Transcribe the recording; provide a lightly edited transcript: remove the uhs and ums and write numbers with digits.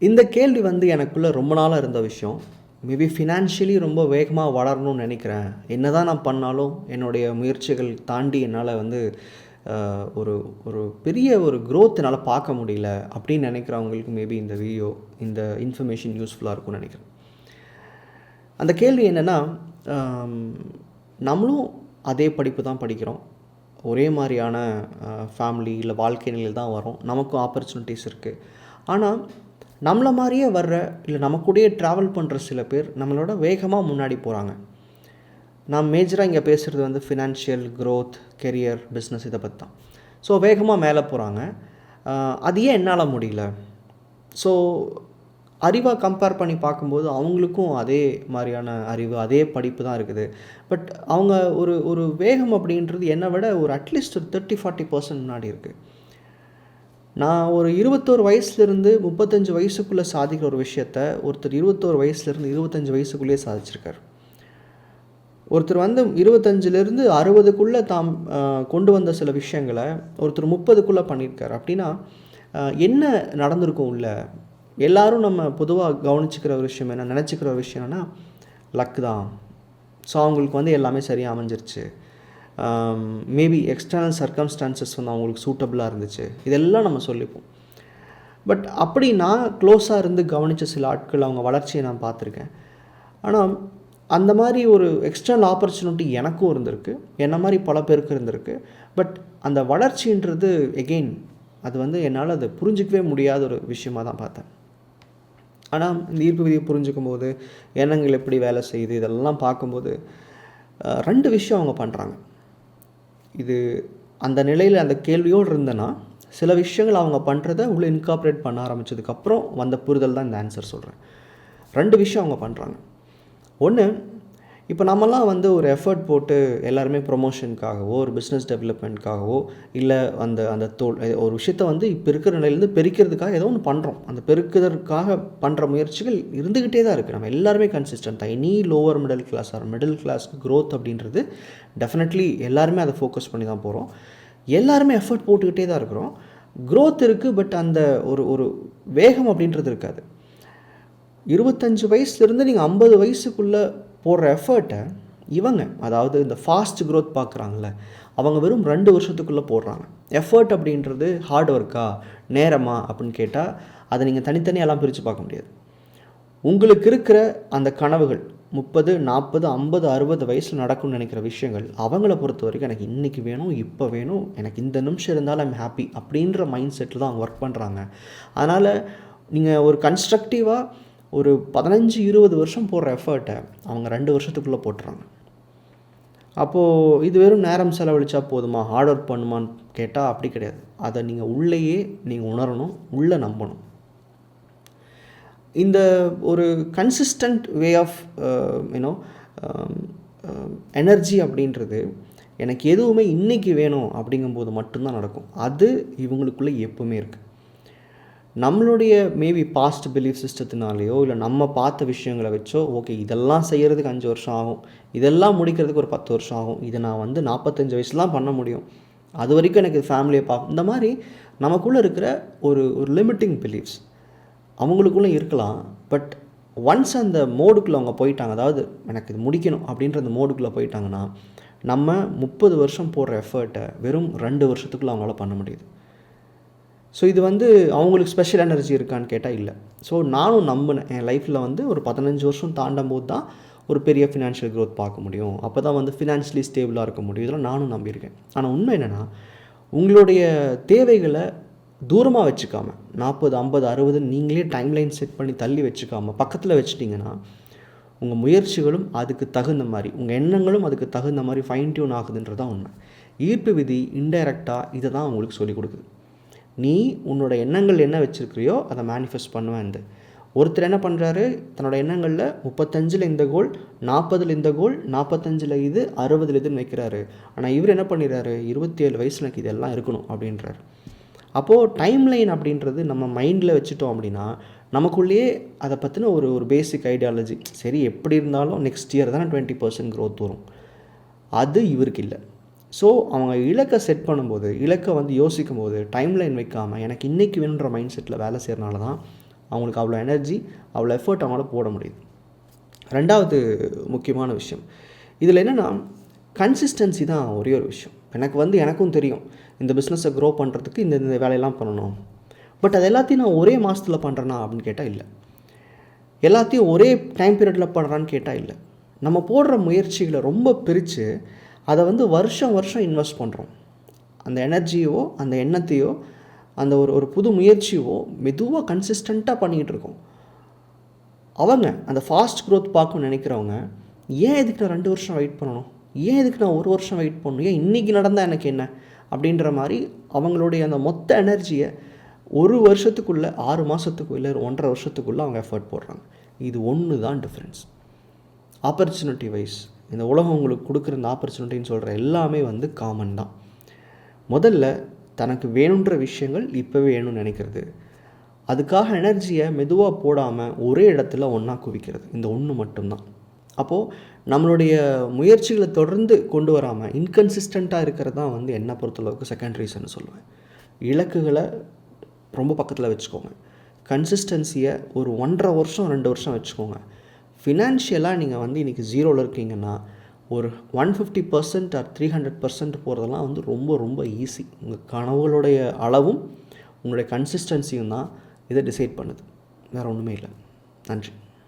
இந்த கேள்வி வந்து எனக்குள்ளே ரொம்ப நாளாக இருந்த விஷயம். மேபி ஃபினான்ஷியலி ரொம்ப வேகமாக வளரணும்னு நினைக்கிறேன். என்ன தான் நான் பண்ணாலும் என்னுடைய முயற்சிகள் தாண்டி என்னால் வந்து ஒரு ஒரு பெரிய ஒரு க்ரோத் என்னால் பார்க்க முடியல அப்படின்னு நினைக்கிறவங்களுக்கு மேபி இந்த வீடியோ, இந்த இன்ஃபர்மேஷன் யூஸ்ஃபுல்லாக இருக்கும்னு நினைக்கிறேன். அந்த கேள்வி என்னென்னா, நம்மளும் அதே படிப்பு தான் படிக்கிறோம், ஒரே மாதிரியான ஃபேமிலி இல்லை வாழ்க்கை நிலையில் தான் வரோம், நமக்கும் ஆப்பர்ச்சுனிட்டிஸ் இருக்குது. ஆனால் நம்மளை மாதிரியே வர்ற இல்லை நம்ம கூடயே ட்ராவல் பண்ணுற சில பேர் நம்மளோட வேகமாக முன்னாடி போகிறாங்க. நான் மேஜராக இங்கே பேசுகிறது வந்து ஃபினான்ஷியல் க்ரோத், கெரியர், பிஸ்னஸ் இதை பற்றி தான். ஸோ வேகமாக மேலே போகிறாங்க. அது ஏன் என்னால் முடியல? ஸோ அறிவாக கம்பேர் பண்ணி பார்க்கும்போது அவங்களுக்கும் அதே மாதிரியான அறிவு, அதே படிப்பு தான் இருக்குது. பட் அவங்க ஒரு ஒரு வேகம் அப்படின்றது என்னை விட ஒரு அட்லீஸ்ட் ஒரு 30-40% முன்னாடி இருக்குது. நான் ஒரு 21 வயசுலேருந்து 35 வயசுக்குள்ளே சாதிக்கிற ஒரு விஷயத்த ஒருத்தர் 21 வயசுலேருந்து 25 வயசுக்குள்ளேயே சாதிச்சிருக்கார். ஒருத்தர் வந்து 25லேருந்து 60க்குள்ளே தாம் கொண்டு வந்த சில விஷயங்களை ஒருத்தர் 30க்குள்ளே பண்ணியிருக்கார். அப்படின்னா என்ன நடந்திருக்கும் உள்ள? எல்லோரும் நம்ம பொதுவாக கவனிச்சிக்கிற ஒரு விஷயம் என்ன, நினச்சிக்கிற ஒரு விஷயம் என்னென்னா, லக்கு தான். ஸோ அவங்களுக்கு வந்து எல்லாமே சரியாக அமைஞ்சிருச்சு. மேபி எக்ஸ்டர்னல் சர்க்கம்ஸ்டான்சஸ் வந்து அவங்களுக்கு சூட்டபுளாக இருந்துச்சு, இதெல்லாம் நம்ம சொல்லிப்போம். பட் அப்படி நான் க்ளோஸாக இருந்து கவனித்த சில ஆட்கள் அவங்க வளர்ச்சியை நான் பார்த்துருக்கேன். ஆனால் அந்த மாதிரி ஒரு எக்ஸ்டர்னல் ஆப்பர்ச்சுனிட்டி எனக்கும் இருந்திருக்கு, என்ன மாதிரி பல பேருக்கு இருந்திருக்கு. பட் அந்த வளர்ச்சின்றது எகெயின் அது வந்து என்னால் அதை புரிஞ்சிக்கவே முடியாத ஒரு விஷயமாக தான் பார்த்தேன். ஆனால் இந்த ஈர்ப்பு விதியை புரிஞ்சுக்கும் போது, எண்ணங்கள் எப்படி வேலை செய்யுது, இதெல்லாம் பார்க்கும்போது 2 விஷயம் அவங்க பண்ணுறாங்க. இது அந்த நிலையில் அந்த கேள்வியோடு இருந்தேன்னா, சில விஷயங்கள் அவங்க பண்ணுறதை உள்ளே இன்கார்பரேட் பண்ண ஆரம்பித்ததுக்கப்புறம் வந்த புரிதல் தான் இந்த ஆன்சர் சொல்கிறேன். 2 விஷயம் அவங்க பண்ணுறாங்க. ஒன்று, இப்போ நம்மலாம் வந்து ஒரு எஃபர்ட் போட்டு எல்லாருமே ப்ரொமோஷனுக்காகவோ ஒரு பிஸ்னஸ் டெவலப்மெண்ட்காகவோ இல்லை அந்த அந்த ஒரு விஷயத்தை வந்து இப்போ இருக்கிற நிலையிலேருந்து பெருக்கிறதுக்காக ஏதோ ஒன்று பண்ணுறோம். அந்த பெருக்குதற்காக பண்ணுற முயற்சிகள் இருந்துக்கிட்டே தான் இருக்குது. நம்ம எல்லாருமே கன்சிஸ்டண்ட்டாக any lower middle class or middle class growth அப்படின்றது டெஃபினெட்லி எல்லாருமே அதை ஃபோக்கஸ் பண்ணி தான் போகிறோம். எல்லாருமே எஃபர்ட் போட்டுக்கிட்டே தான் இருக்கிறோம். க்ரோத் இருக்குது, பட் அந்த ஒரு ஒரு வேகம் அப்படின்றது இருக்காது. 25 வயசுலேருந்து நீங்கள் 50 வயசுக்குள்ளே போடுற எஃபர்ட்டை இவங்க, அதாவது இந்த ஃபாஸ்ட் க்ரோத் பார்க்குறாங்கள, அவங்க வெறும் 2 வருஷத்துக்குள்ளே போடுறாங்க. எஃபர்ட் அப்படின்றது ஹார்ட் ஒர்க்கா, நேரமா அப்படின்னு கேட்டால் அதை நீங்கள் தனித்தனியெல்லாம் பிரித்து பார்க்க முடியாது. உங்களுக்கு இருக்கிற அந்த கனவுகள் 30, 40, 50, 60 வயசில் நடக்கும்னு நினைக்கிற விஷயங்கள், அவங்கள பொறுத்த வரைக்கும் எனக்கு இன்றைக்கி வேணும், இப்போ வேணும், எனக்கு இந்த நிமிஷம் இருந்தாலும் ஐம் ஹாப்பி அப்படின்ற மைண்ட் செட்டில் தான் அவங்க ஒர்க் பண்ணுறாங்க. அதனால் நீங்கள் ஒரு கன்ஸ்ட்ரக்டிவாக ஒரு 15-20 வருஷம் போடுற எஃபர்ட்டை அவங்க 2 வருஷத்துக்குள்ளே போட்டுறாங்க. அப்போது இது வெறும் நேரம் செலவழித்தா போதுமா, ஹார்ட் ஒர்க் பண்ணுமான்னு கேட்டால் அப்படி கிடையாது. அதை நீங்கள் உள்ளேயே நீங்கள் உணரணும், உள்ளே நம்பணும். இந்த ஒரு consistent way of you know energy அப்படின்றது எனக்கு எதுவுமே இன்றைக்கி வேணும் அப்படிங்கும்போது மட்டும்தான் நடக்கும். அது இவங்களுக்குள்ளே எப்பவுமே இருக்குது. நம்மளுடைய மேபி பாஸ்ட் பிலீஃப் சிஸ்டத்தினாலேயோ இல்லை நம்ம பார்த்த விஷயங்களை வச்சோ, ஓகே இதெல்லாம் செய்கிறதுக்கு 5 வருஷம் ஆகும், இதெல்லாம் முடிக்கிறதுக்கு ஒரு 10 வருஷம் ஆகும், இதை நான் வந்து 45 வயசுலாம் பண்ண முடியும், அது வரைக்கும் எனக்கு ஃபேமிலியை பார்க்கும், இந்த மாதிரி நமக்குள்ளே இருக்கிற ஒரு ஒரு லிமிட்டிங் பிலீஃப்ஸ் அவங்களுக்குள்ளே இருக்கலாம். பட் ஒன்ஸ் அந்த மோடுக்குள்ளே அவங்க போயிட்டாங்க, அதாவது எனக்கு இது முடிக்கணும் அப்படின்ற அந்த மோடுக்குள்ளே போயிட்டாங்கன்னா, நம்ம 30 வருஷம் போடுற எஃபர்ட்டை வெறும் 2 வருஷத்துக்குள்ளே அவங்களால பண்ண முடியுது. ஸோ இது வந்து அவங்களுக்கு ஸ்பெஷல் எனர்ஜி இருக்கான்னு கேட்டால் இல்லை. ஸோ நானும் நம்பினேன், என் லைஃப்பில் வந்து ஒரு 15 வருஷம் தாண்டும் போது தான் ஒரு பெரிய ஃபினான்ஷியல் க்ரோத் பார்க்க முடியும், அப்போ தான் வந்து ஃபினான்ஷியலி ஸ்டேபிளாக இருக்க முடியும், இதெல்லாம் நானும் நம்பியிருக்கேன். ஆனால் உண்மை என்னென்னா, உங்களுடைய தேவைகளை தூரமாக வச்சுக்காமல் 40, 50, 60 நீங்களே டைம்லைன் செட் பண்ணி தள்ளி வச்சுக்காமல் பக்கத்தில் வச்சுட்டிங்கன்னா, உங்கள் முயற்சிகளும் அதுக்கு தகுந்த மாதிரி, உங்கள் எண்ணங்களும் அதுக்கு தகுந்த மாதிரி ஃபைன் டியூன் ஆகுதுன்றது தான் உண்மை. ஈர்ப்பு விதி இன்டைரக்டாக இதை தான் உங்களுக்கு சொல்லிக் கொடுக்குது. நீ உன்னோட எண்ணங்கள் என்ன வச்சுருக்கிறியோ அதை மேனிஃபெஸ்ட் பண்ணுவேன். ஒருத்தர் என்ன பண்ணுறாரு, தன்னோட எண்ணங்களில் 35 இந்த கோல், 40 இந்த கோல், 45 இது, 60 இதுன்னு வைக்கிறாரு. ஆனால் இவர் என்ன பண்ணிடுறாரு, 27 வயசில் எனக்கு இதெல்லாம் இருக்கணும் அப்படின்றார். அப்போது டைம் லைன் அப்படின்றது நம்ம மைண்டில் வச்சுட்டோம் அப்படின்னா, நமக்குள்ளேயே அதை பற்றின ஒரு ஒரு பேசிக் ஐடியாலஜி, சரி எப்படி இருந்தாலும் நெக்ஸ்ட் இயர் தானே 20% க்ரோத் வரும், அது இவருக்கு இல்லை. ஸோ அவங்க இலக்கை செட் பண்ணும்போது, இலக்கை வந்து யோசிக்கும் போது டைம் லைன் வைக்காமல் எனக்கு இன்றைக்கி வேணுன்ற மைண்ட் செட்டில் வேலை செய்கிறனால தான் அவங்களுக்கு அவ்வளோ எனர்ஜி, அவ்வளோ எஃபர்ட் அவங்களால போட முடியுது. ரெண்டாவது முக்கியமான விஷயம் இதில் என்னென்னா, கன்சிஸ்டன்சி தான் ஒரே ஒரு விஷயம். எனக்கும் தெரியும் இந்த பிஸ்னஸை க்ரோ பண்ணுறதுக்கு இந்த வேலையெல்லாம் பண்ணணும். பட் அது எல்லாத்தையும் நான் ஒரே மாதத்தில் பண்ணுறேன்னா அப்படின்னு கேட்டால் இல்லை. எல்லாத்தையும் ஒரே டைம் பீரியடில் பண்ணுறான்னு கேட்டால் இல்லை. நம்ம போடுற முயற்சிகளை ரொம்ப பிரித்து அதை வருஷம் வருஷம் இன்வெஸ்ட் பண்ணுறோம். அந்த எனர்ஜியோ அந்த எண்ணத்தையோ அந்த ஒரு புது முயற்சியோ மெதுவாக கன்சிஸ்டண்ட்டாக பண்ணிக்கிட்டு இருக்கோம். அவங்க அந்த ஃபாஸ்ட் க்ரோத் பார்க்கணும்னு நினைக்கிறவங்க, ஏன் இதுக்கு நான் 2 வருஷம் வெயிட் பண்ணணும், ஏன் இதுக்கு நான் 1 வருஷம் வெயிட் பண்ணணும், ஏன் இன்றைக்கி நடந்தால் எனக்கு என்ன அப்படின்ற மாதிரி அவங்களுடைய அந்த மொத்த எனர்ஜியை 1 வருஷத்துக்குள்ளே 6 மாதத்துக்குள்ளே 1.5 வருஷத்துக்குள்ளே அவங்க எஃபர்ட் போடுறாங்க. இது ஒன்று தான் டிஃப்ரென்ஸ். ஆப்பர்ச்சுனிட்டி வைஸ் இந்த உலகம் உங்களுக்கு கொடுக்குற இந்த ஆப்பர்ச்சுனிட்டின்னு சொல்கிற எல்லாமே காமன் தான். முதல்ல தனக்கு வேணுன்ற விஷயங்கள் இப்போவே வேணும்னு நினைக்கிறது, அதுக்காக எனர்ஜியை மெதுவாக போடாமல் ஒரே இடத்துல ஒன்றா குவிக்கிறது, இந்த ஒன்று மட்டும்தான். அப்போது நம்மளுடைய முயற்சிகளை தொடர்ந்து கொண்டு வராமல் இன்கன்சிஸ்டண்ட்டாக இருக்கிறது தான் என்னை பொறுத்தளவுக்கு செகண்ட் ரீசன் சொல்லுவேன். இலக்குகளை ரொம்ப பக்கத்தில் வச்சுக்கோங்க. கன்சிஸ்டன்சியை ஒரு 1.5 வருஷம் 2 வருஷம் வச்சுக்கோங்க. ஃபினான்ஷியலாக நீங்கள் இன்றைக்கி 0ல் இருக்கீங்கன்னா ஒரு 150% ஆர் 300% போகிறதெல்லாம் ரொம்ப ரொம்ப ஈஸி. உங்கள் கனவுகளுடைய அளவும் உங்களுடைய கன்சிஸ்டன்சியும் தான் இதை டிசைட் பண்ணுது, வேறு ஒன்றுமே இல்லை. நன்றி.